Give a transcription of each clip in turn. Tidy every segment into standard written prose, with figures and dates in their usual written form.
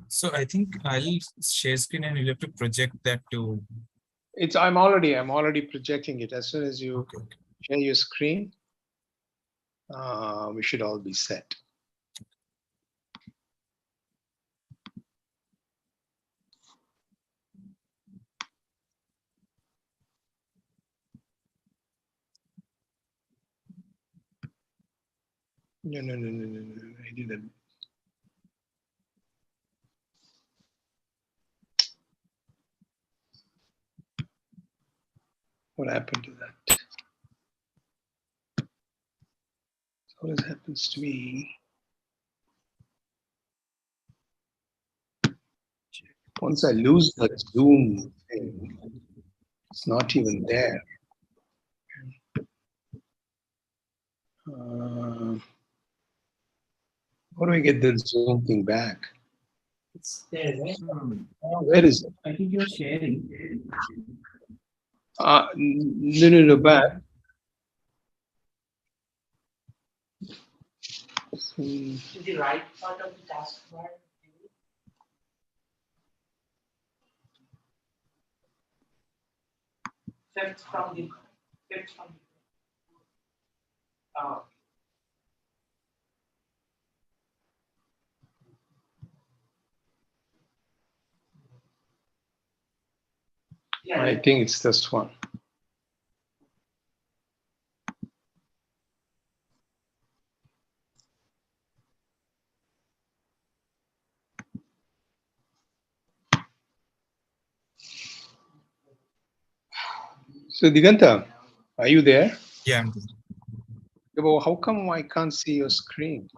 So I think I'll share screen and you'll have to project that to. I'm already projecting it. As soon as you Okay. share your screen, we should all be set. No, I didn't. What happened to that? What happens to me? Once I lose that Zoom thing, it's not even there. How do I get the Zoom thing back? It's there, right? Where is it? I think you're sharing. No, back. To the right part of the taskbar. Fifth from the. Oh. Yeah, I think it's this one. So Diganta, are you there? Yeah, I'm there. Well, how come I can't see your screen?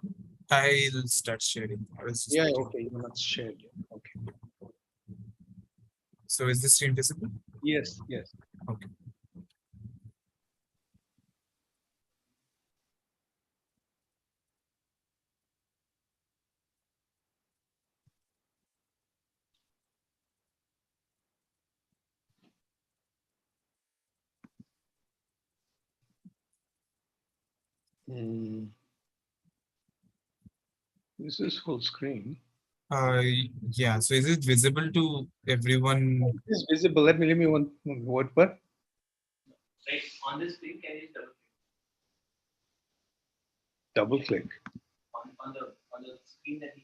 I'll start sharing. Yeah, okay, you're not shared yet. Okay. So is this screen visible? Yes. Okay. This is full screen. Yeah. So is it visible to everyone? It is visible. Let me one what? Right on the screen, can you Double click. on the screen that he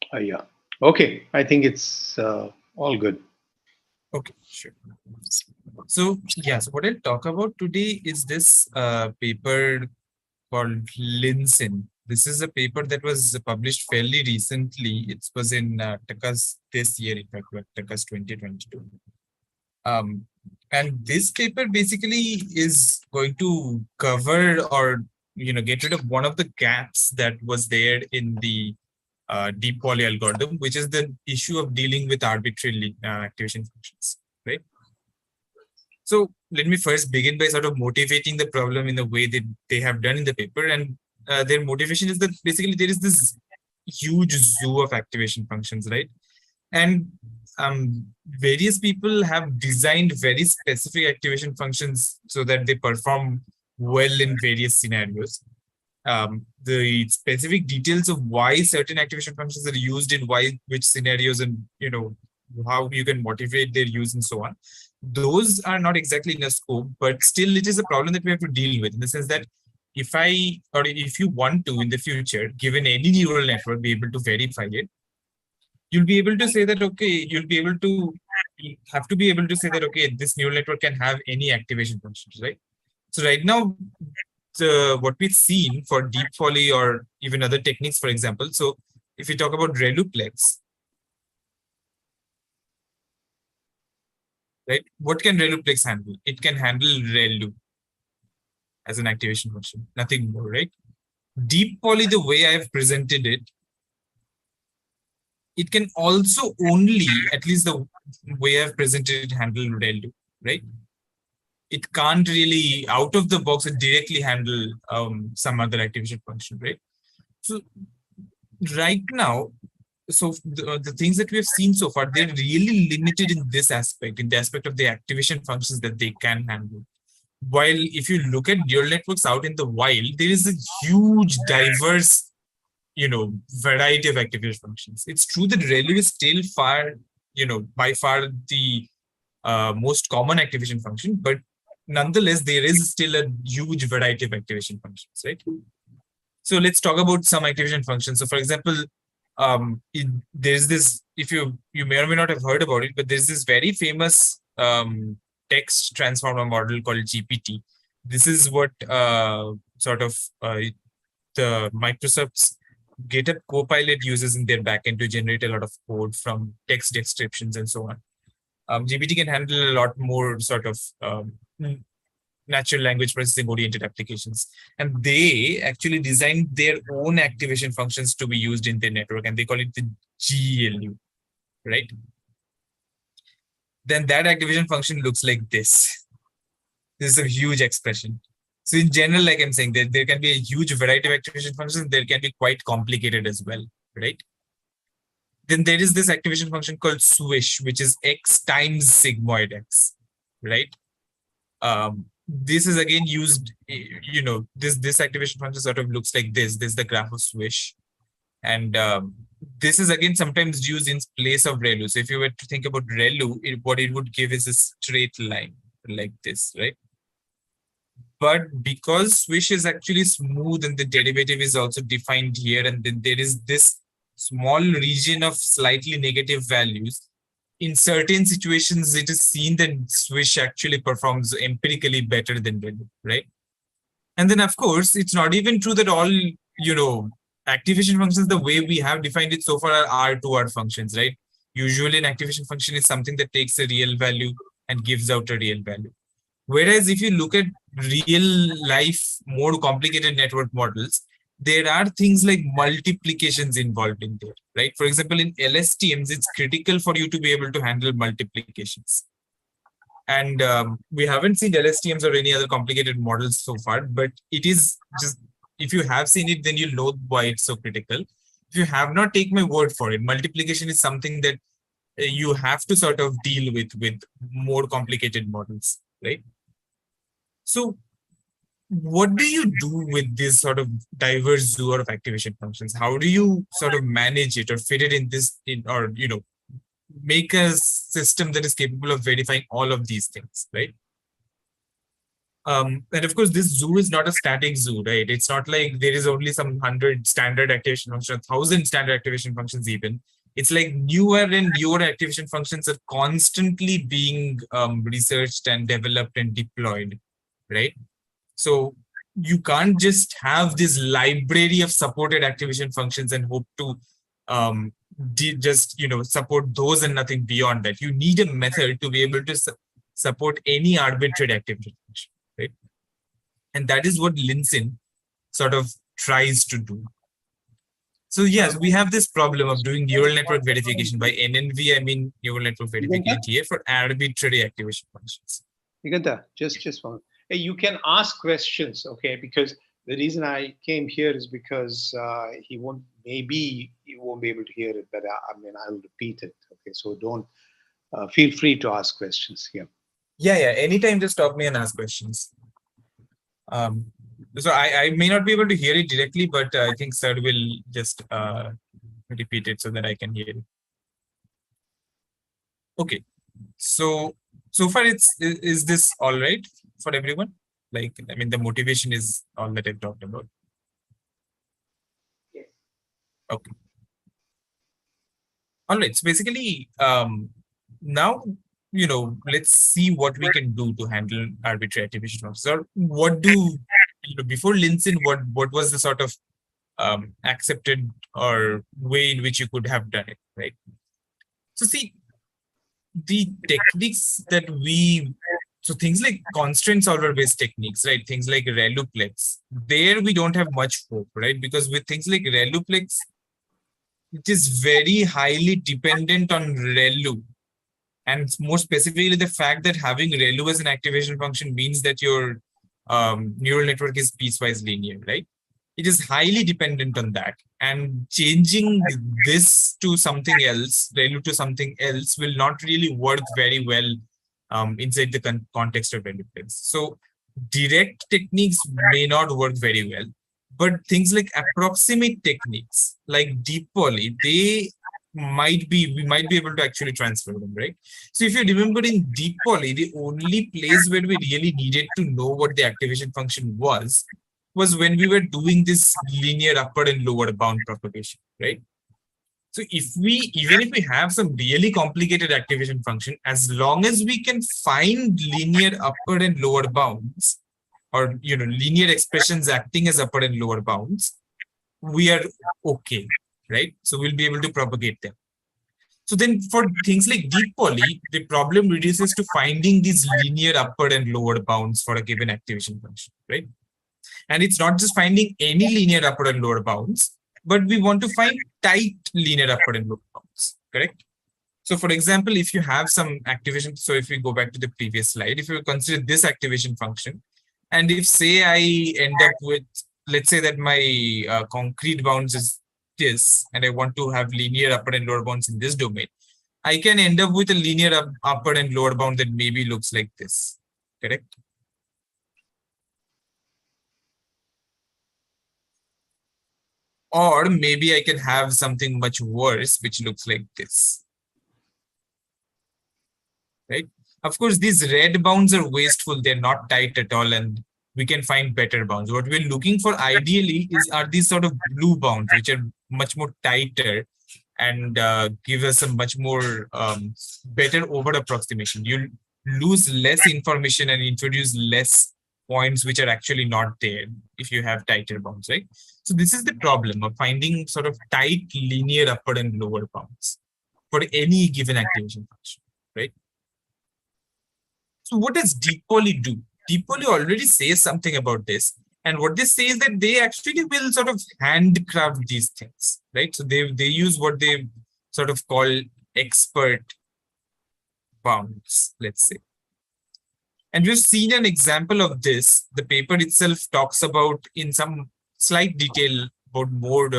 shared? Yeah. Okay. I think it's all good. Okay, sure. So yeah, so what I'll talk about today is this paper called LynSym. This is a paper that was published fairly recently. It was in TACUS this year, in fact, TACUS 2022. And this paper basically is going to cover or get rid of one of the gaps that was there in the deep poly algorithm, which is the issue of dealing with arbitrary activation functions, right? So let me first begin by sort of motivating the problem in the way that they have done in the paper. And their motivation is that basically there is this huge zoo of activation functions, right? And various people have designed very specific activation functions so that they perform well in various scenarios. The specific details of why certain activation functions are used in which scenarios, and how you can motivate their use and so on, those are not exactly in a scope, but still it is a problem that we have to deal with, in the sense that if you want to in the future, given any neural network, be able to verify it, you'll be able to say that, okay, you have to be able to say that, okay, this neural network can have any activation functions, right? So right now, what we've seen for deep poly or even other techniques, for example, so if we talk about ReLUplex, right? What can ReLUplex handle? It can handle ReLU as an activation function, nothing more, right? Deep poly, the way I've presented it, it can also only, at least the way I've presented it, handle ReLU, right? It can't really, out of the box, directly handle some other activation function, right? So right now, so the things that we have seen so far, they're really limited in this aspect, in the aspect of the activation functions that they can handle. while if you look at neural networks out in the wild, there is a huge diverse, variety of activation functions. It's true that ReLU is still by far the most common activation function, but nonetheless, there is still a huge variety of activation functions, right? So let's talk about some activation functions. So for example, there's this, if you may or may not have heard about it, but there's this very famous text transformer model called GPT. This is what the Microsoft's GitHub Copilot uses in their backend to generate a lot of code from text descriptions and so on. GPT can handle a lot more natural language processing oriented applications. And they actually designed their own activation functions to be used in their network, and they call it the GLU, right? Then that activation function looks like this. This is a huge expression. So in general, like I'm saying, there can be a huge variety of activation functions. There can be quite complicated as well, right? Then there is this activation function called swish, which is x times sigmoid x, right? This is again used, this activation function sort of looks like this. This is the graph of swish. And this is again sometimes used in place of ReLU. So if you were to think about ReLU, what it would give is a straight line like this, right? But because swish is actually smooth and the derivative is also defined here, and then there is this small region of slightly negative values, in certain situations, it is seen that swish actually performs empirically better than ReLU, right? And then, of course, it's not even true that all, activation functions, the way we have defined it so far, are R2R functions, right? Usually, an activation function is something that takes a real value and gives out a real value. Whereas if you look at real life, more complicated network models, there are things like multiplications involved in there, right? For example, in LSTMs, it's critical for you to be able to handle multiplications. And we haven't seen LSTMs or any other complicated models so far, but it is just, if you have seen it, then you'll know why it's so critical. If you have not, take my word for it. Multiplication is something that you have to sort of deal with more complicated models, right? So what do you do with this sort of diverse zoo of activation functions? How do you sort of manage it or fit it or make a system that is capable of verifying all of these things, right? And of course, this zoo is not a static zoo, right? It's not like there is only some 100 standard activation functions, 1,000 standard activation functions even. It's like newer and newer activation functions are constantly being researched and developed and deployed, right? So you can't just have this library of supported activation functions and hope to just support those and nothing beyond that. You need a method to be able to support any arbitrary activation function, right? And that is what LynSym sort of tries to do. So yes, we have this problem of doing neural network verification. By NNV, I mean neural network verification here for arbitrary activation functions. Niganta, just one. Hey, you can ask questions, okay? Because the reason I came here is because he won't be able to hear it, but I'll repeat it, okay? So don't feel free to ask questions here. Yeah. Anytime, just stop me and ask questions. So I may not be able to hear it directly, but I think sir will just repeat it so that I can hear it. Okay. So far, is this all right for everyone? Like, I mean, the motivation is all that I've talked about. Yes. Okay. All right. So basically, now, let's see what we can do to handle arbitrary activation functions. Or what do, before LynSym, what was the sort of accepted or way in which you could have done it, right? So see, the techniques that so things like constraint solver based techniques, right? Things like ReLUplex, there we don't have much hope, right? Because with things like ReLUplex, it is very highly dependent on ReLU. And more specifically, the fact that having ReLU as an activation function means that your neural network is piecewise linear, right? It is highly dependent on that. And changing this to something else, ReLU to something else, will not really work very well inside the context of ReLUplex. So direct techniques may not work very well, but things like approximate techniques, like deep poly, we might be able to actually transfer them, right? So if you remember in deep poly, the only place where we really needed to know what the activation function was when we were doing this linear upper and lower bound propagation, right? So even if we have some really complicated activation function, as long as we can find linear upper and lower bounds, or linear expressions acting as upper and lower bounds, we are okay, right? So we'll be able to propagate them. So then for things like deep poly, the problem reduces to finding these linear upper and lower bounds for a given activation function, right? And it's not just finding any linear upper and lower bounds, but we want to find tight linear upper and lower bounds, correct? So for example, if you have some activation, so if we go back to the previous slide, if you consider this activation function, and if say I end up with, let's say that my concrete bounds is this, and I want to have linear upper and lower bounds in this domain, I can end up with a linear upper and lower bound that maybe looks like this, correct? Or maybe I can have something much worse, which looks like this, right? Of course, these red bounds are wasteful. They're not tight at all, and we can find better bounds. What we're looking for ideally are these sort of blue bounds, which are much more tighter and give us a much more better over approximation. You lose less information and introduce less points which are actually not there if you have tighter bounds, right? So this is the problem of finding sort of tight linear upper and lower bounds for any given activation function, right? So what does deep poly do? Deep poly already says something about this. And what they say is that they actually will sort of handcraft these things, right? So they use what they sort of call expert bounds, let's say. And we've seen an example of this. The paper itself talks about in some slight detail about mode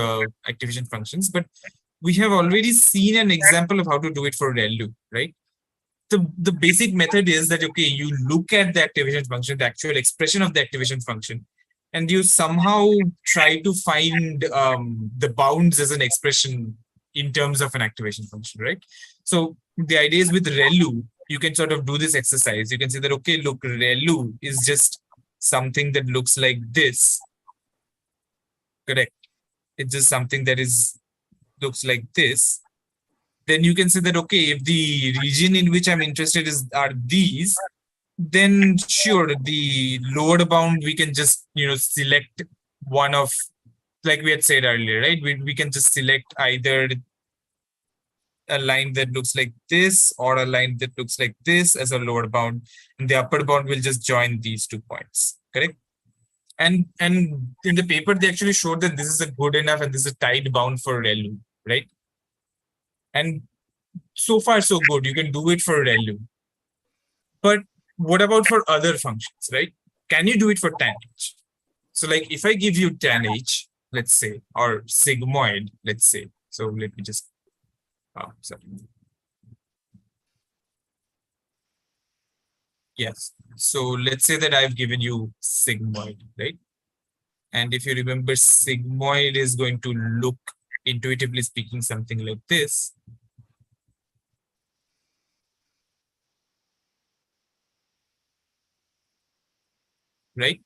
activation functions, but we have already seen an example of how to do it for ReLU, right? The basic method is that, okay, you look at the activation function, the actual expression of the activation function, and you somehow try to find the bounds as an expression in terms of an activation function, right? So the idea is with ReLU, you can sort of do this exercise. You can say that, okay, look, ReLU is just something that looks like this, correct? It's just something that looks like this. Then you can say that, okay, if the region in which I'm interested are these, then sure, the lower bound, we can just, select one of, like we had said earlier, right? We can just select either a line that looks like this or a line that looks like this as a lower bound, and the upper bound will just join these 2 points, correct? And in the paper, they actually showed that this is a good enough and this is a tight bound for ReLU, right? And so far, so good. You can do it for ReLU. But what about for other functions, right? Can you do it for tan h? So like if I give you tan h, let's say, or sigmoid, let's say. So let me just, sorry. Yes. So let's say that I've given you sigmoid, right? And if you remember, sigmoid is going to look, intuitively speaking, something like this. Right?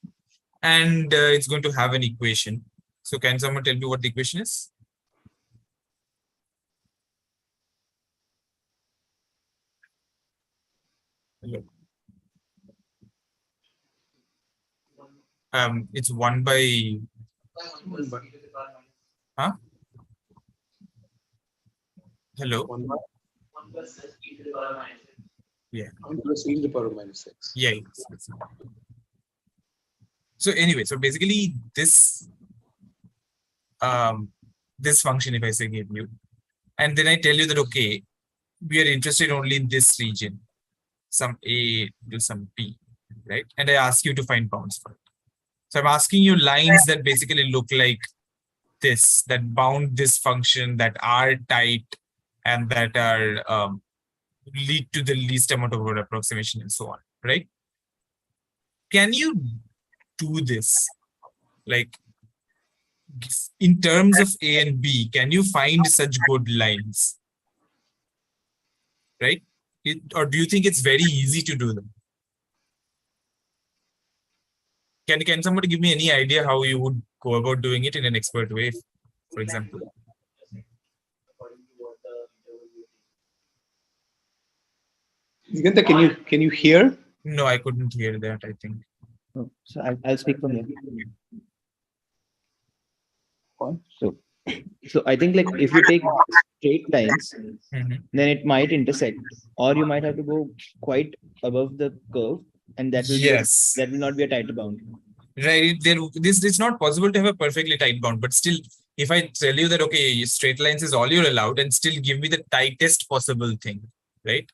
And it's going to have an equation. So can someone tell me what the equation is? Hello. It's 1 by, huh? Hello. 1 by 1 plus e to the power minus 6. Yeah. 1 plus e to the power minus 6. Yeah. Yes. So anyway, so basically this this function, if I say give you, and then I tell you that, okay, we are interested only in this region, some A to some B, right? And I ask you to find bounds for it. So I'm asking you lines that basically look like this, that bound this function, that are tight, and that are lead to the least amount of over approximation and so on, right? can you do this? Like, in terms of A and B, can you find such good lines? Right? Or do you think it's very easy to do them? Can somebody give me any idea how you would go about doing it in an expert way, for example? According to what the interval Yugandhar, can you hear? No, I couldn't hear that, I think. Oh, so I'll speak from here. So, so I think like if you take straight lines, Mhm. then it might intersect, or you might have to go quite above the curve, and that will Yes. that will not be a tighter bound. Right. It's not possible to have a perfectly tight bound, but still, if I tell you that, okay, straight lines is all you're allowed, and still give me the tightest possible thing, right?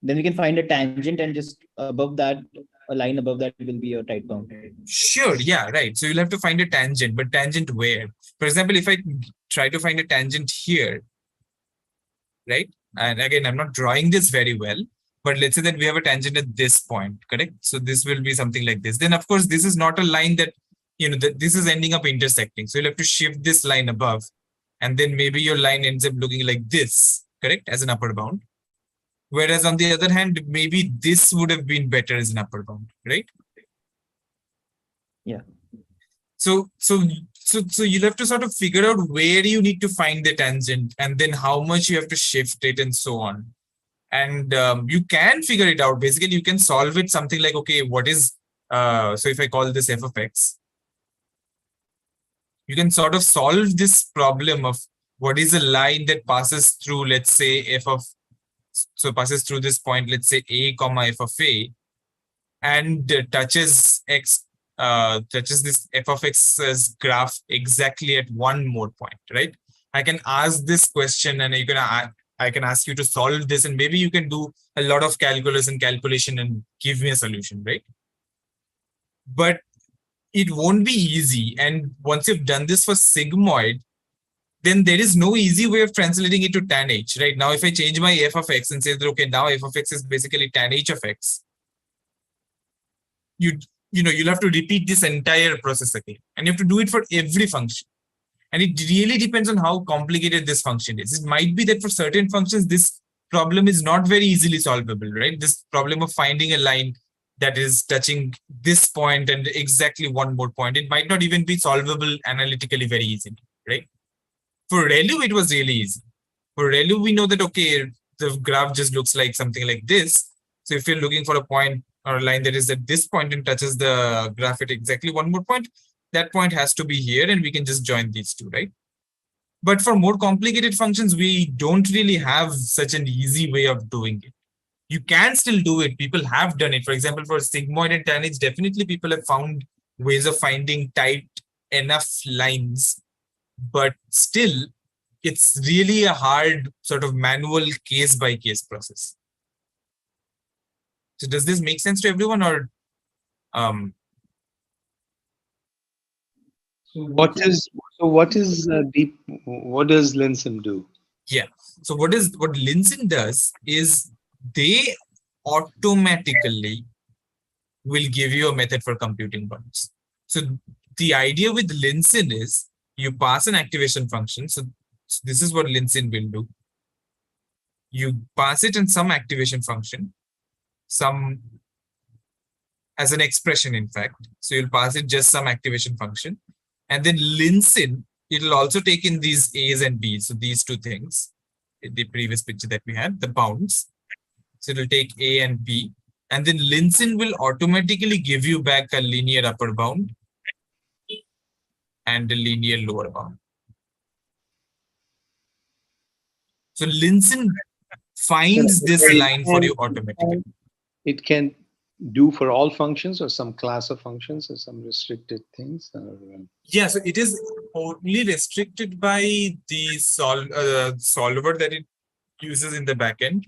Then we can find a tangent, and just above that, a line above that will be a tight bound. Sure. Yeah. Right. So you'll have to find a tangent, but tangent where? For example, if I try to find a tangent here, right? And again, I'm not drawing this very well, but let's say that we have a tangent at this point, correct? So this will be something like this. Then, of course, this is not a line that, that this is ending up intersecting. So you'll have to shift this line above, and then maybe your line ends up looking like this, correct? As an upper bound. Whereas on the other hand, maybe this would have been better as an upper bound, right? Yeah. So you'll have to sort of figure out where you need to find the tangent, and then how much you have to shift it, and so on. And you can figure it out. Basically, you can solve it something like, okay, what is, so if I call this f of x, you can sort of solve this problem of what is a line that passes through, let's say, so passes through this point, let's say a comma f of a, and touches x, touches this f of x's graph exactly at one more point, right? I can ask this question, and I can ask you to solve this, and maybe you can do a lot of calculus and calculation and give me a solution, right? But it won't be easy. And once you've done this for sigmoid, then there is no easy way of translating it to tan h, right? Now, if I change my f of x and say that, okay, now f of x is basically tan h of x, you'll have to repeat this entire process again, and you have to do it for every function. And it really depends on how complicated this function is. It might be that for certain functions, this problem is not very easily solvable, right? This problem of finding a line that is touching this point and exactly one more point, it might not even be solvable analytically very easily, right? For ReLU, it was really easy. For ReLU, we know that, okay, the graph just looks like something like this. So if you're looking for a point or a line that is at this point and touches the graph at exactly one more point, that point has to be here, and we can just join these two, right? But for more complicated functions, we don't really have such an easy way of doing it. You can still do it. People have done it. For example, for sigmoid and tan, definitely people have found ways of finding tight enough lines, but still, it's really a hard sort of manual case-by-case process. So does this make sense to everyone, or What does LynSym do? Yeah. So what LynSym does is they automatically will give you a method for computing bounds. So the idea with LynSym is you pass an activation function. So this is what LynSym will do. You pass it in some activation function, some as an expression, in fact. So you'll pass it just some activation function. And then LynSym, it'll also take in these A's and B's. So these two things, in the previous picture that we had, the bounds. So it'll take A and B. And then LynSym will automatically give you back a linear upper bound and a linear lower bound. So LynSym finds this line for you automatically. It can do for all functions, or some class of functions, or some restricted things? Or, yeah, so it is only restricted by the solver that it uses in the backend.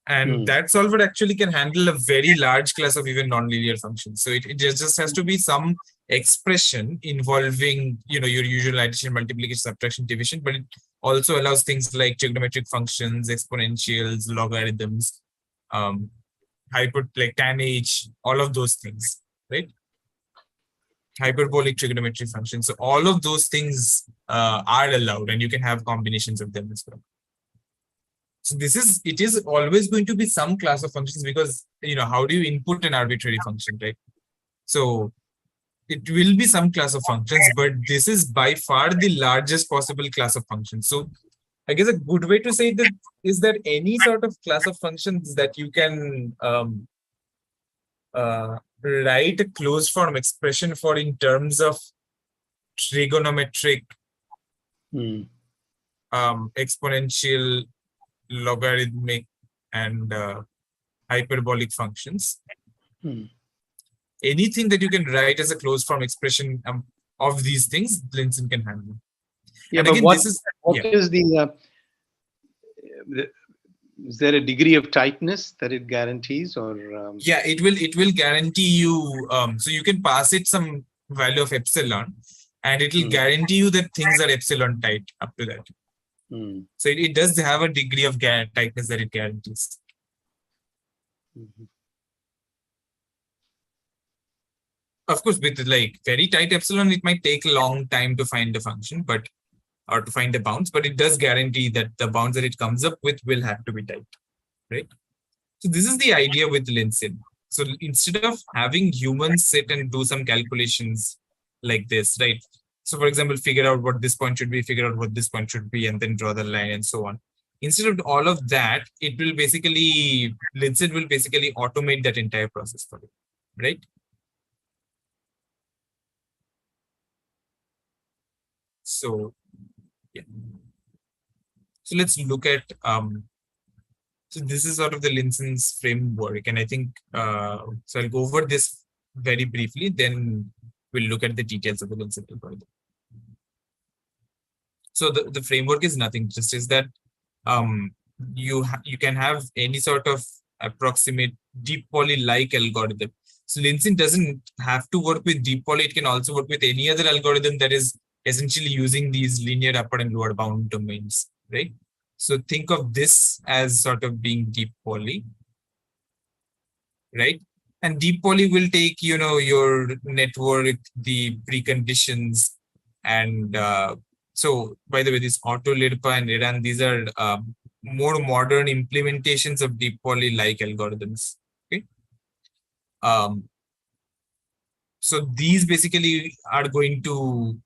And that solver actually can handle a very large class of even nonlinear functions. So it just has to be some expression involving, your usual addition, multiplication, subtraction, division, but it also allows things like trigonometric functions, exponentials, logarithms, like tan H, all of those things, right? Hyperbolic trigonometry functions. So all of those things are allowed, and you can have combinations of them as well. So it is always going to be some class of functions, because how do you input an arbitrary function, right? So it will be some class of functions, but this is by far the largest possible class of functions. So I guess a good way to say that is that any sort of class of functions that you can write a closed form expression for in terms of trigonometric, exponential, logarithmic, and hyperbolic functions. Anything that you can write as a closed form expression of these things, LynSym can handle. Yeah, and but again, what this is is is there a degree of tightness that it guarantees, or yeah, it will guarantee you, so you can pass it some value of epsilon, and it will guarantee you that things are epsilon tight up to that. So it does have a degree of tightness that it guarantees. Of course, with like very tight epsilon, it might take a long time to find a function, or to find the bounds, but it does guarantee that the bounds that it comes up with will have to be tight, right? So this is the idea with LynSym. So instead of having humans sit and do some calculations like this, right? So for example, figure out what this point should be, figure out what this point should be, and then draw the line and so on. Instead of all of that, LynSym will basically automate that entire process for you, right? So yeah. So let's look at so this is sort of the LynSym's framework, and I think so. I'll go over this very briefly, then we'll look at the details of the LynSym algorithm. So the framework is nothing, just is that you can have any sort of approximate deep poly-like algorithm. So LynSym doesn't have to work with deep poly; it can also work with any other algorithm that is essentially using these linear upper and lower bound domains, right? So think of this as sort of being deep poly, right? And deep poly will take, your network, the preconditions, and so by the way, this AutoLIRPA and IRAN, these are more modern implementations of deep poly-like algorithms. Okay. So these basically are going to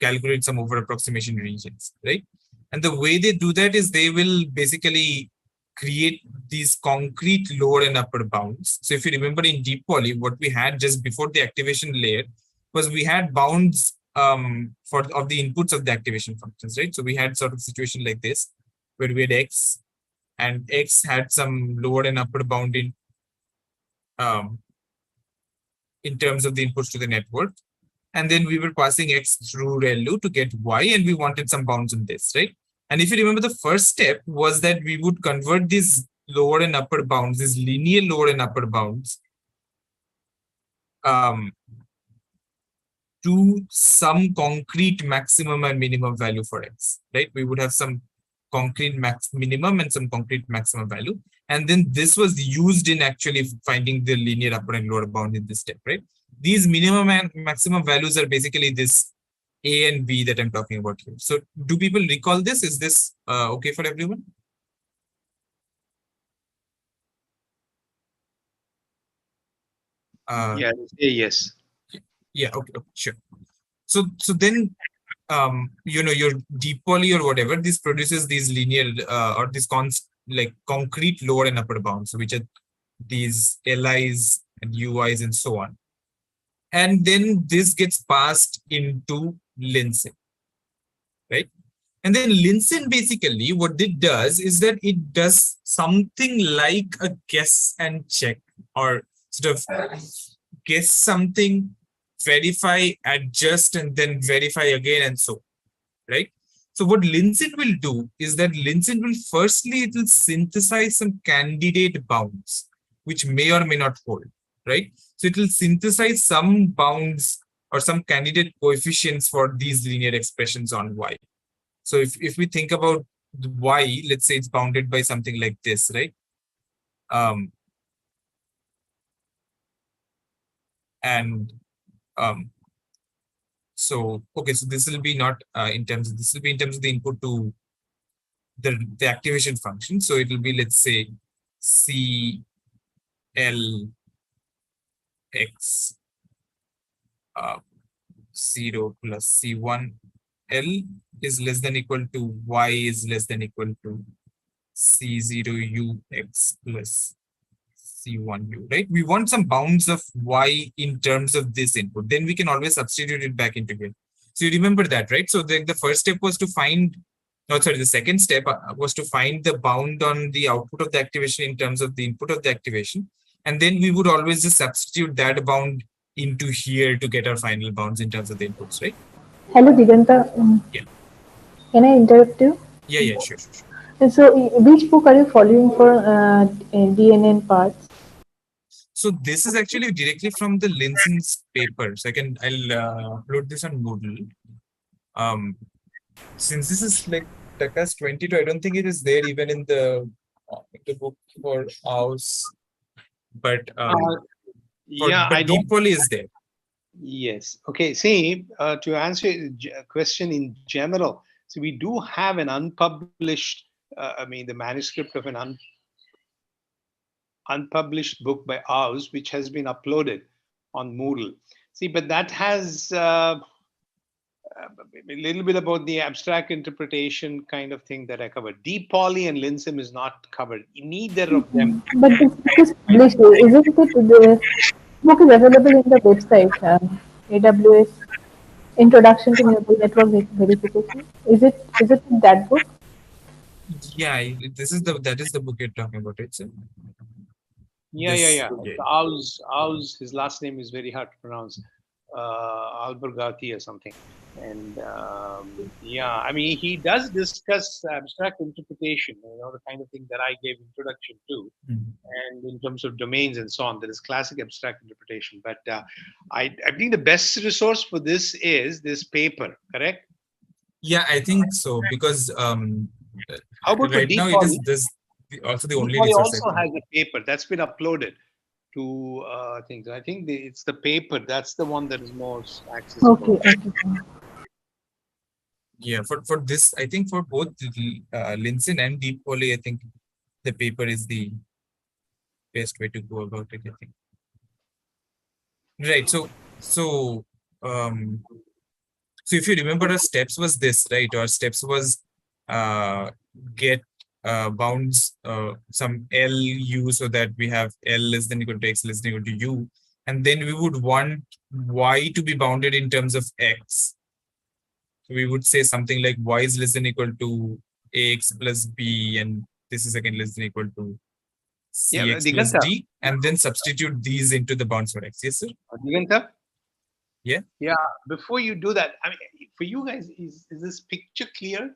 calculate some over approximation regions, right? And the way they do that is they will basically create these concrete lower and upper bounds. So if you remember in deep poly, what we had just before the activation layer was we had bounds of the inputs of the activation functions, right? So we had sort of situation like this, where we had x, and x had some lower and upper bound in terms of the inputs to the network. And then we were passing x through ReLU to get y, and we wanted some bounds on this, right? And if you remember, the first step was that we would convert these lower and upper bounds, these linear lower and upper bounds, to some concrete maximum and minimum value for x, right? We would have some concrete minimum and some concrete maximum value. And then this was used in actually finding the linear upper and lower bound in this step, right? These minimum and maximum values are basically this A and B that I'm talking about here. So do people recall this? Is this okay for everyone? yeah, yes. Yeah, okay, sure. So then your deep poly or whatever, this produces these linear or this like concrete lower and upper bounds, which are these LIs and UIs and so on. And then this gets passed into LynSym, right? And then LynSym basically what it does is that it does something like a guess and check, or sort of guess something, verify, adjust, and then verify again, and so, right? So what LynSym will do is that LynSym will firstly, it will synthesize some candidate bounds, which may or may not hold, right? So it will synthesize some bounds or some candidate coefficients for these linear expressions on y. So if we think about y, let's say it's bounded by something like this, right? And so okay, so this will be not in terms of, this will be in terms of the input to the activation function. So it will be, let's say, C L X 0 plus C1 L is less than equal to Y is less than equal to C0 U X plus C1U, right? We want some bounds of Y in terms of this input. Then we can always substitute it back into here. So you remember that, right? So the first step was to find, no, sorry, the second step was to find the bound on the output of the activation in terms of the input of the activation. And then we would always just substitute that bound into here to get our final bounds in terms of the inputs, right? Hello, Diganta. Yeah. Can I interrupt you? Yeah, sure. And so, which book are you following for DNN parts? So this is actually directly from the LynSym's paper. So I'll upload this on Moodle. Since this is like TACAS 22, I don't think it is there even in the book for house. But deep poly is there. Yes. Okay. See, to answer your question in general, so we do have an unpublished, the manuscript of an unpublished book by ours, which has been uploaded on Moodle. See, but that has a little bit about the abstract interpretation kind of thing that I covered. Deep poly and LynSym is not covered. Neither of them. But this book is published, isn't it? The book is available in the website, AWS Introduction to Neural Network Verification. Is it that book? Yeah, that is the book you're talking about, right? So Yeah. Ours, his last name is very hard to pronounce. Albergati or something. And I mean, he does discuss abstract interpretation, the kind of thing that I gave introduction to, and in terms of domains and so on. There is classic abstract interpretation. But I think the best resource for this is this paper, correct? Yeah, I think so, because how about right now it is this also the only resource. Also has a paper that's been uploaded to things. I think it's the paper that's the one that is most accessible. Okay. Yeah, for this, I think for both LynSym and Deep Poly, I think the paper is the best way to go about it, I think. Right. So if you remember, our steps was this, right? Our steps was get bounds some LU, so that we have L less than equal to X less than equal to U, and then we would want Y to be bounded in terms of X. So we would say something like Y is less than equal to AX plus B, and this is again less than equal to CX plus D, and then substitute these into the bounds for X. Yes, sir? Diganta? Yeah. Before you do that, I mean, for you guys, is this picture clear?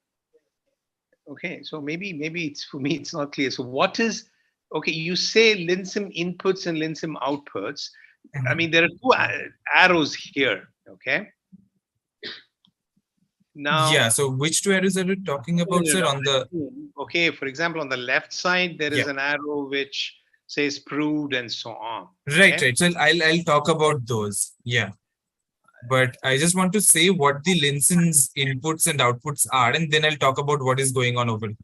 Okay, so maybe it's, for me, it's not clear. So what is, okay, you say LynSym inputs and LynSym outputs. I mean, there are two arrows here, okay? Now, yeah, so which two arrows are you talking about, sir? On the, okay, for example, on the left side, there is an arrow which says proved and so on. Right. So I'll talk about those. Yeah. But I just want to say what the LynSym's inputs and outputs are, and then I'll talk about what is going on over here.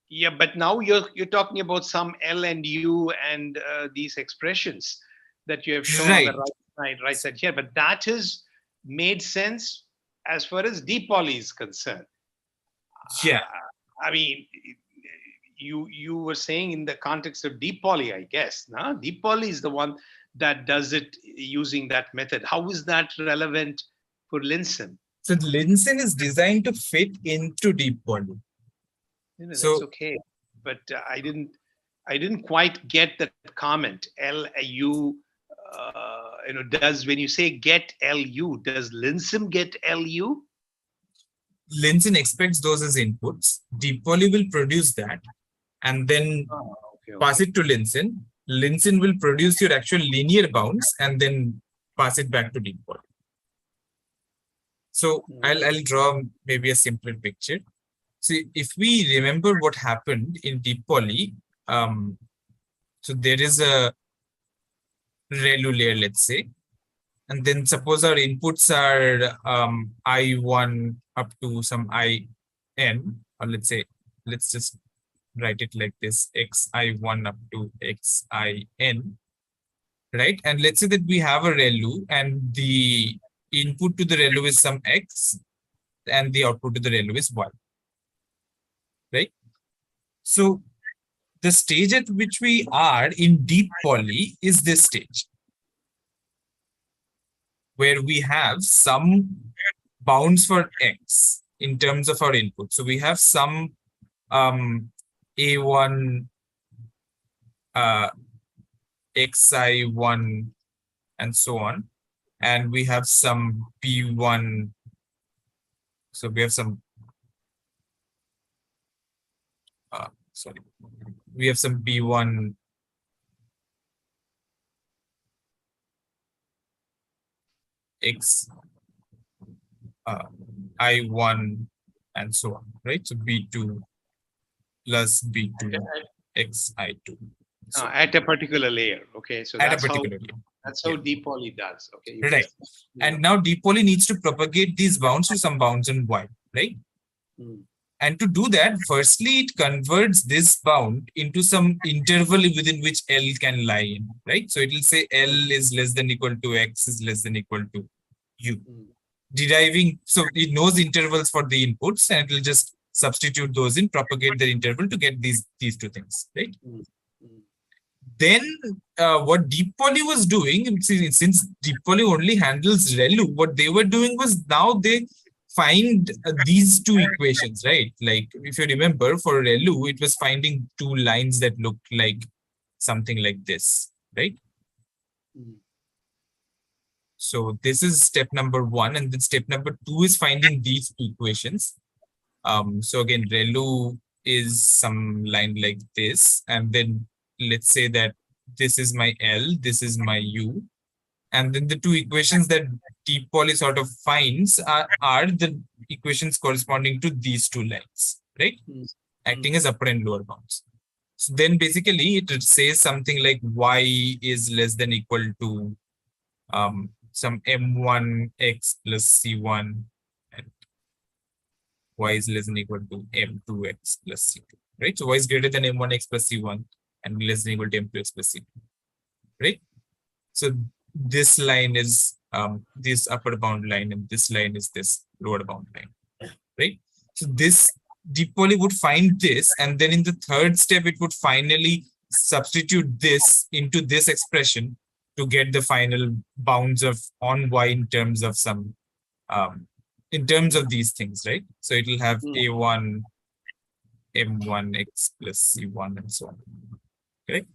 Yeah, but now you're talking about some L and U and these expressions that you have shown on the right side here. But that has made sense as far as deep poly is concerned. Yeah. I mean, you were saying in the context of deep poly, I guess. No? Deep poly is the one that does it using that method. How is that relevant for LynSym? So LynSym is designed to fit into deep poly. That's okay, but I didn't quite get that comment. LU, does, when you say get LU, does LynSym get LU? LynSym expects those as inputs. Deep poly will produce that and then pass it to LynSym. LynSym will produce your actual linear bounds and then pass it back to deep poly. So I'll draw maybe a simpler picture. So if we remember what happened in deep poly, so there is a ReLU layer, let's say, And then suppose our inputs are I1 up to some IN, or let's say, let's just write it like this, xi1 up to xin, right? And let's say that we have a ReLU and the input to the ReLU is some x and the output to the ReLU is y, right? So the stage at which we are in deep poly is this stage, where we have some bounds for x in terms of our input. So we have some A1 xi1 and so on, and we have some b1. So we have some we have some b1 x I1 and so on, right? So b2 plus b2 xi2. So At a particular layer. Okay. So at a that's how particular layer. that's how deep poly does. Okay. You Right. just- And now deep poly needs to propagate these bounds to some bounds on y, right? Hmm. And to do that, firstly, it converts this bound into some interval within which L can lie in, right? So it will say L is less than equal to X is less than equal to U. Hmm. Deriving, so it knows intervals for the inputs and it will just substitute those in, propagate the interval to get these two things, right? Hmm. Hmm. Then what deep poly was doing, since deep poly only handles ReLU, what they were doing was now they find these two equations, right? Like if you remember for ReLU, it was finding two lines that looked like something like this, right? Hmm. So this is step number 1, and then step number 2 is finding these equations. So again, ReLU is some line like this, and then let's say that this is my L, this is my U, and then the two equations that deep poly sort of finds are the equations corresponding to these two lines, right? Hmm. Acting as upper and lower bounds. So then basically it says something like y is less than equal to some m1 x plus c1, and y is less than equal to m2 x plus c2, right? So y is greater than m1 x plus c1 and less than equal to m2 x plus c2, right? So this line is this upper bound line, and this line is this lower bound line, right? So this deep poly would find this, and then in the third step, it would finally substitute this into this expression to get the final bounds of on y in terms of some in terms of these things, right? So it will have a1 m1 x plus c1 and so on, okay?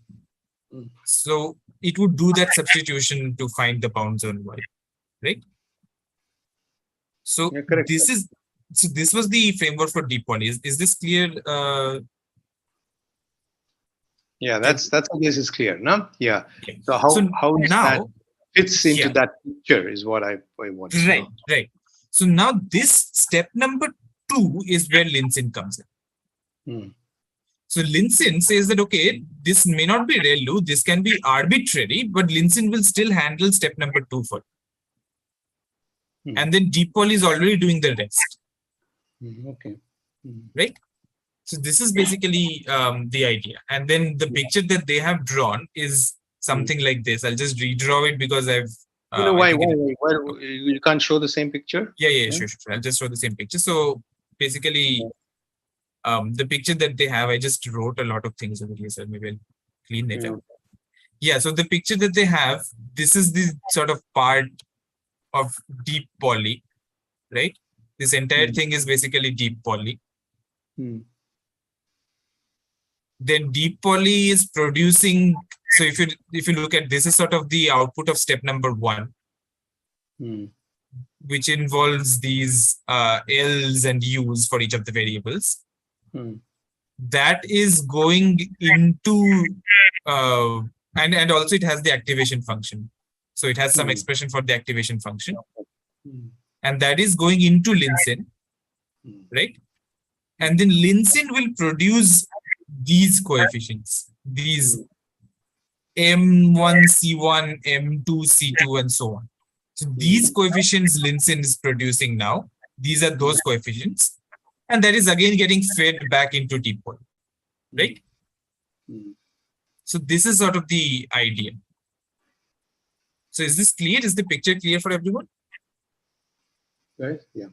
Hmm. So it would do that substitution to find the bounds on y, right? So Yeah, correct. this was the framework for deep poly. Is this clear? Yeah, that's how this is clear, no? Yeah. Okay. So how is that fits into that picture is what I want to know. Right. So now this step number 2 is where LynSym comes in. Hmm. So LynSym says that, okay, this may not be ReLU, this can be arbitrary, but LynSym will still handle step number 2 for it. Hmm. And then deep poly is already doing the rest. Okay. Right? So this is basically the idea. And then the picture that they have drawn is something like this. I'll just redraw it because I've... You know why you can't show the same picture? Yeah, sure. I'll just show the same picture. So basically, the picture that they have, I just wrote a lot of things over here, so maybe I'll clean it up. Yeah, so the picture that they have, this is the sort of part of deep poly, right? This entire thing is basically deep poly. Then deep poly is producing, so if you look at this is sort of the output of step number 1, which involves these L's and U's for each of the variables. That is going into and also it has the activation function. So it has some expression for the activation function. And that is going into LynSym, right? And then LynSym will produce these coefficients, these M1, C1, M2, C2, and so on. So these coefficients LynSyn is producing now. These are those coefficients. And that is again getting fed back into TPOL, right? So this is sort of the idea. So is this clear? Is the picture clear for everyone? Right. Yeah.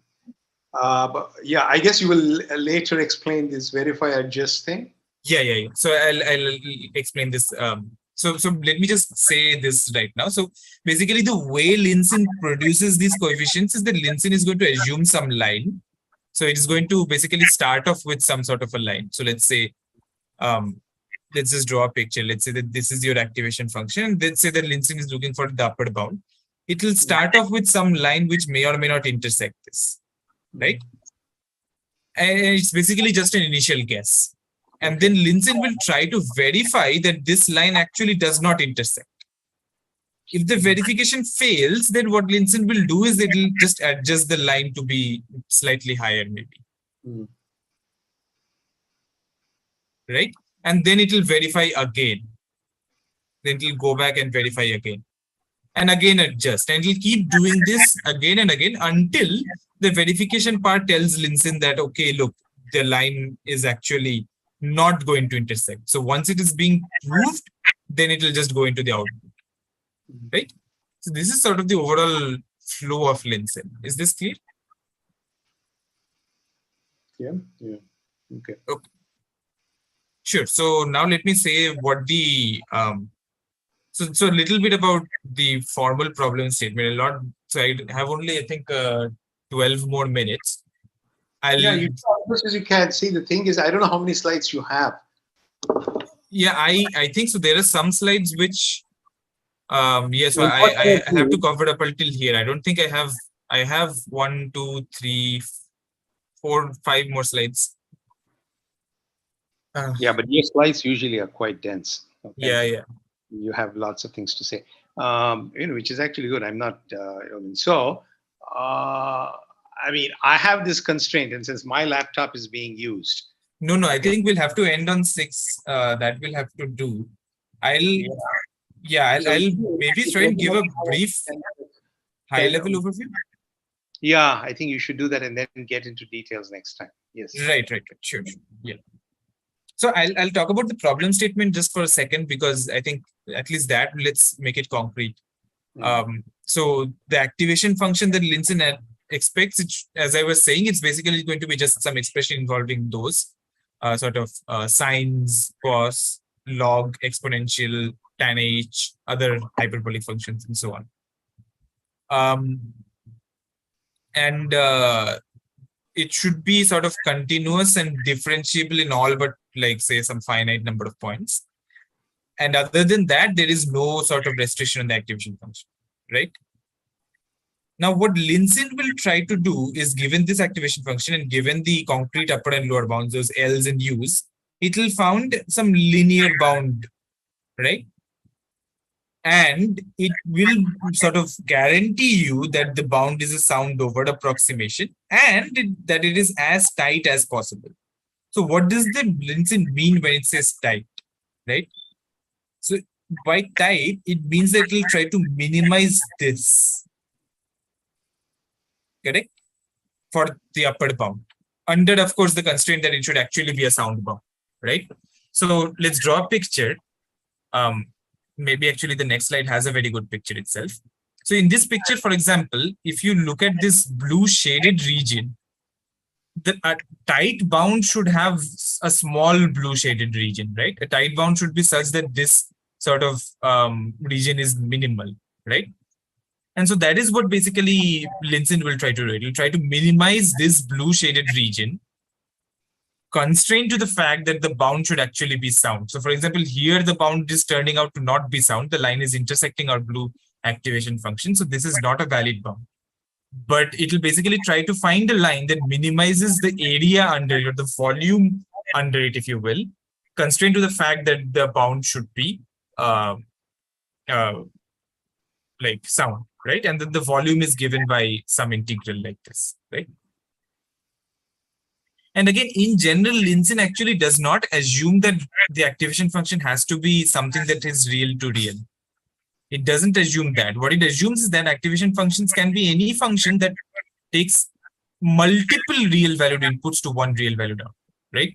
But yeah, I guess you will later explain this verify adjust thing. Yeah. So I'll explain this. So let me just say this right now. So basically, the way LynSyn produces these coefficients is that LynSyn is going to assume some line. So it is going to basically start off with some sort of a line. So let's say, let's just draw a picture. Let's say that this is your activation function. And let's say that LynSyn is looking for the upper bound. It will start off with some line which may or may not intersect this, right? And it's basically just an initial guess. And then LynSyn will try to verify that this line actually does not intersect. If the verification fails, then what LynSyn will do is it will just adjust the line to be slightly higher, maybe. Right? And then it will verify again. Then it will go back and verify again. And again adjust. And it will keep doing this again and again until the verification part tells LynSyn that, okay, look, the line is actually not going to intersect. So once it is being proved, then it will just go into the output. Right? So this is sort of the overall flow of LynSyn. Is this clear? Yeah. Okay. Sure. So now let me say what the so a little bit about the formal problem statement. A lot. So I have only, I think, 12 more minutes. Yeah, you talk as much as you can. See, the thing is, I don't know how many slides you have. Yeah, I think so. There are some slides which, yes, so I have to cover up until here. I don't think I have 1, 2, 3, 4, 5 more slides. Yeah, but your slides usually are quite dense. Okay? Yeah. You have lots of things to say, which is actually good. I'm not, I mean, I have this constraint, and since my laptop is being used. No, I think we'll have to end on 6. That we'll have to do. I'll maybe try and give a brief high-level overview. Yeah, I think you should do that and then get into details next time. Yes. Right. Sure. Yeah. So I'll talk about the problem statement just for a second, because I think at least that, let's make it concrete. So the activation function that LynSyn expects, as I was saying, it's basically going to be just some expression involving those sort of sines, cos, log, exponential, tan h, other hyperbolic functions, and so on. It should be sort of continuous and differentiable in all but, like, say, some finite number of points. And other than that, there is no sort of restriction on the activation function, right? Now, what LynSyn will try to do is, given this activation function and given the concrete upper and lower bounds, those L's and U's, it will found some linear bound, right? And it will sort of guarantee you that the bound is a sound over approximation and that it is as tight as possible. So what does the LynSyn mean when it says tight, right? So by tight, it means that it will try to minimize this, correct? For the upper bound. Under, of course, the constraint that it should actually be a sound bound, right? So let's draw a picture. Maybe actually the next slide has a very good picture itself. So in this picture, for example, if you look at this blue shaded region, the tight bound should have a small blue shaded region, right? A tight bound should be such that this sort of region is minimal, right? And so that is what basically LynSyn will try to do. It will try to minimize this blue shaded region, constrained to the fact that the bound should actually be sound. So for example, here the bound is turning out to not be sound. The line is intersecting our blue activation function. So this is not a valid bound. But it will basically try to find a line that minimizes the area under it, or the volume under it, if you will, constrained to the fact that the bound should be like sound, right? And then the volume is given by some integral like this, right? And again, in general, LynSyn actually does not assume that the activation function has to be something that is real to real. It doesn't assume that. What it assumes is that activation functions can be any function that takes multiple real valued inputs to one real valued output, right?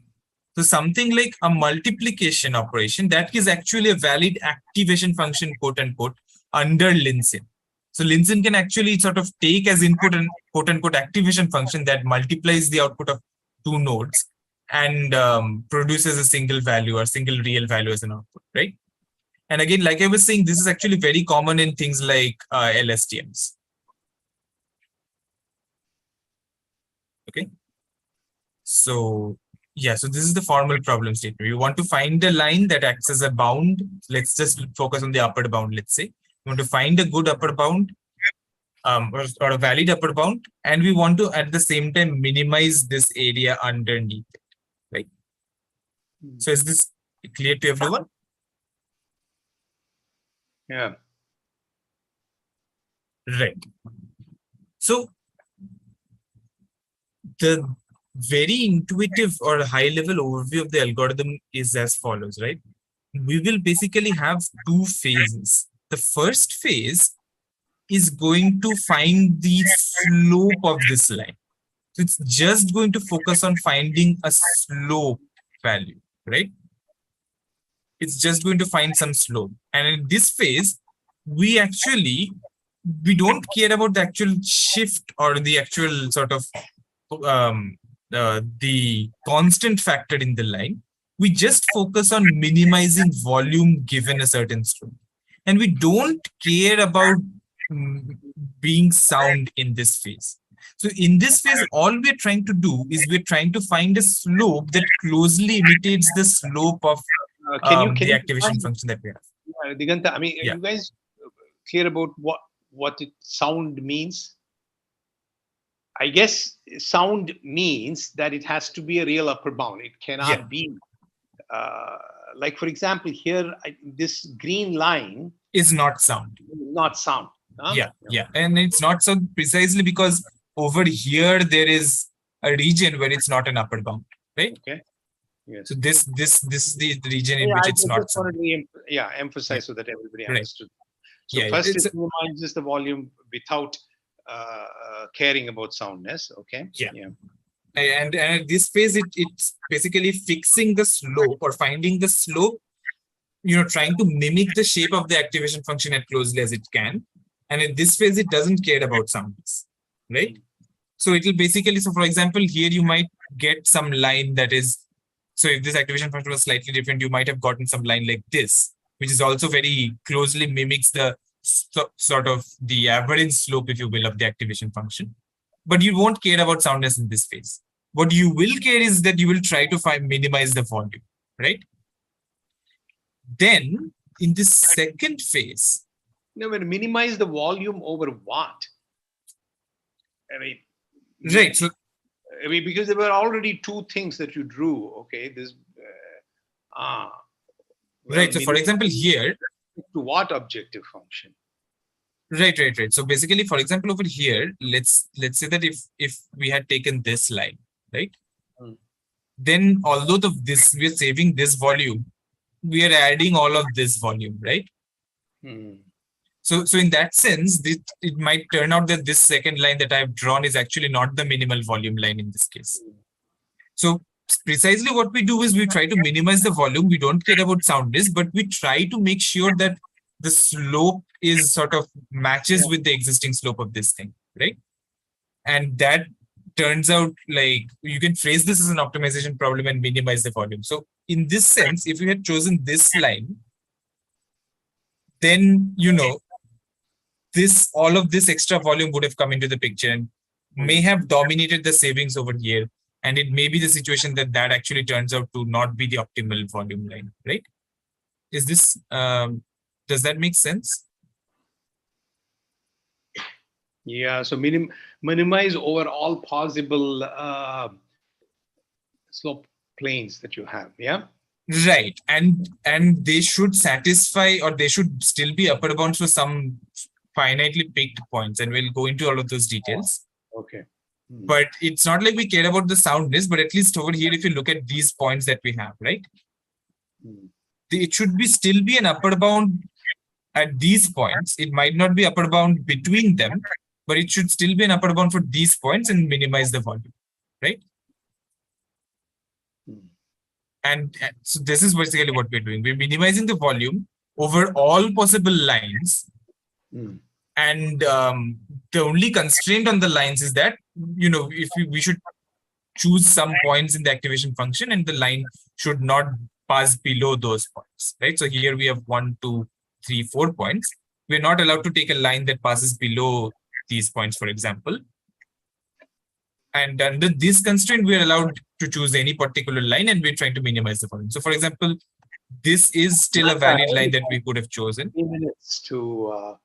So something like a multiplication operation, that is actually a valid activation function, quote unquote, under LynSym. So LynSym can actually sort of take as input an quote unquote activation function that multiplies the output of two nodes and produces a single value or single real value as an output, right? And again, like I was saying, this is actually very common in things like LSTMs. Okay. So yeah, so this is the formal problem statement. You want to find a line that acts as a bound. Let's just focus on the upper bound, let's say. You want to find a good upper bound or a valid upper bound, and we want to at the same time minimize this area underneath it, right? So is this clear to everyone? Yeah. Right. So the very intuitive or high level overview of the algorithm is as follows, right? We will basically have two phases. The first phase is going to find the slope of this line. So it's just going to focus on finding a slope value, right? It's just going to find some slope. And in this phase, we don't care about the actual shift or the actual sort of the constant factor in the line. We just focus on minimizing volume given a certain slope. And we don't care about being sound in this phase. So in this phase, all we're trying to do is we're trying to find a slope that closely imitates the slope of the activation function that we have. Diganta, I mean, are you guys clear about what sound means? I guess sound means that it has to be a real upper bound. It cannot be like, for example, here, this green line is not sound. Not sound. Huh? Yeah. And it's not so precisely because over here there is a region where it's not an upper bound, right? Okay. Yes. So this is the region in which it's not sound. Emphasize so that everybody understood. So Yeah, first it minimizes the volume without caring about soundness. Okay. Yeah. And at this phase, it's basically fixing the slope or finding the slope, trying to mimic the shape of the activation function as closely as it can. And in this phase, it doesn't care about soundness, right? So it will basically, so for example, here you might get some line that is, so if this activation function was slightly different, you might have gotten some line like this, which is also very closely mimics the sort of the average slope, if you will, of the activation function. But you won't care about soundness in this phase. What you will care is that you will try to minimize the volume, right? Then in this second phase, minimize the volume over what? I mean, right. So, I mean, because there were already two things that you drew. Okay, this. Right. So, for example, here. To what objective function? Right. So basically, for example, over here, let's say that if we had taken this line, right? Then although we're saving this volume, we are adding all of this volume, right? So in that sense, it might turn out that this second line that I've drawn is actually not the minimal volume line in this case. So precisely what we do is we try to minimize the volume. We don't care about soundness, but we try to make sure that the slope is sort of matches with the existing slope of this thing, right? And that turns out like you can phrase this as an optimization problem and minimize the volume. So in this sense, if you had chosen this line, then all of this extra volume would have come into the picture and may have dominated the savings over here. And it may be the situation that actually turns out to not be the optimal volume line, right? Is this, does that make sense? Yeah, so minimize over all possible slope planes that you have, yeah? Right, and they should satisfy, or they should still be upper bounds for some finitely picked points, and we'll go into all of those details. Okay. But it's not like we care about the soundness, but at least over here, if you look at these points that we have, right? It should still be an upper bound at these points, it might not be upper bound between them, but it should still be an upper bound for these points and minimize the volume, right? And so this is basically what we're doing. We're minimizing the volume over all possible lines. And the only constraint on the lines is that, if we should choose some points in the activation function, and the line should not pass below those points, right? So here we have 1, 2, 3, 4 points. We're not allowed to take a line that passes below these points, for example. And under this constraint, we're allowed to choose any particular line, and we're trying to minimize the volume. So for example, this is still a valid line that we could have chosen. 3 minutes to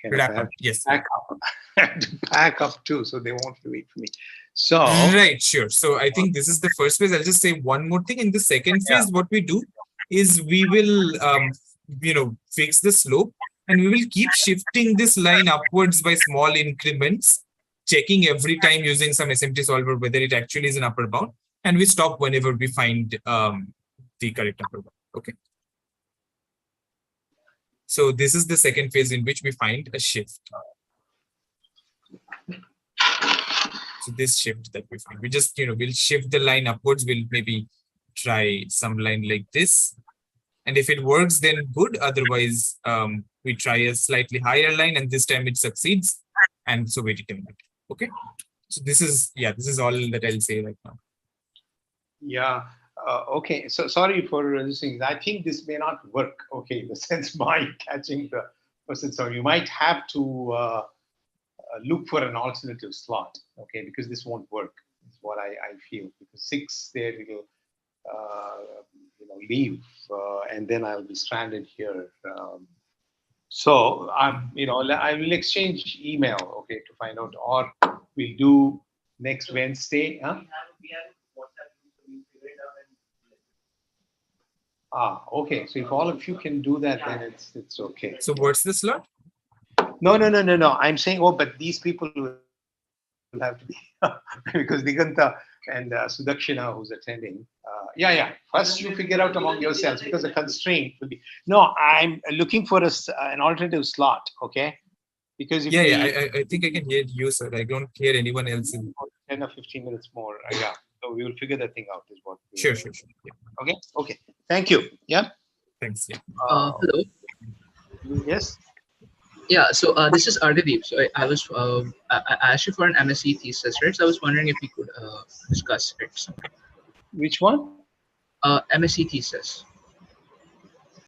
wrap up. Yes. Back up. I have to back up too, so they won't wait for me. So right, sure. So I think this is the first phase. I'll just say one more thing. In the second phase, what we do is we will fix the slope, and we will keep shifting this line upwards by small increments, checking every time using some SMT solver whether it actually is an upper bound, and we stop whenever we find the correct upper bound. Okay. So this is the second phase in which we find a shift. So this shift that we find, we just we'll shift the line upwards. We'll maybe try some line like this, and if it works, then good. Otherwise, we try a slightly higher line, and this time it succeeds, and so we determine it. Okay. So this is all that I'll say right now. Yeah. Okay. So sorry for this thing. I think this may not work. Okay, in the sense by catching the person. So you might have to look for an alternative slot. Okay, because this won't work. That's what I feel. Because 6 there will leave, and then I'll be stranded here. So I will exchange email, okay, to find out, or we'll do next Wednesday. Huh? We have WhatsApp, so we figure it out and Okay. So if all of you can do that, then it's okay. So what's the slot? No. I'm saying, but these people will have to be because Diganta and Sudakshina, who's attending. First, you figure out among yourselves, because the constraint will be. No, I'm looking for an alternative slot. Okay, because if I think I can hear you, sir. I don't hear anyone else. 10 or 15 minutes more. So we will figure that thing out. Is what. Sure. Yeah. Okay. Thank you. Yeah. Thanks. Yeah. Hello. Yes. Yeah, so this is Argadeep. So I asked you for an MSc thesis, right? So I was wondering if we could discuss it. Which one? MSc thesis.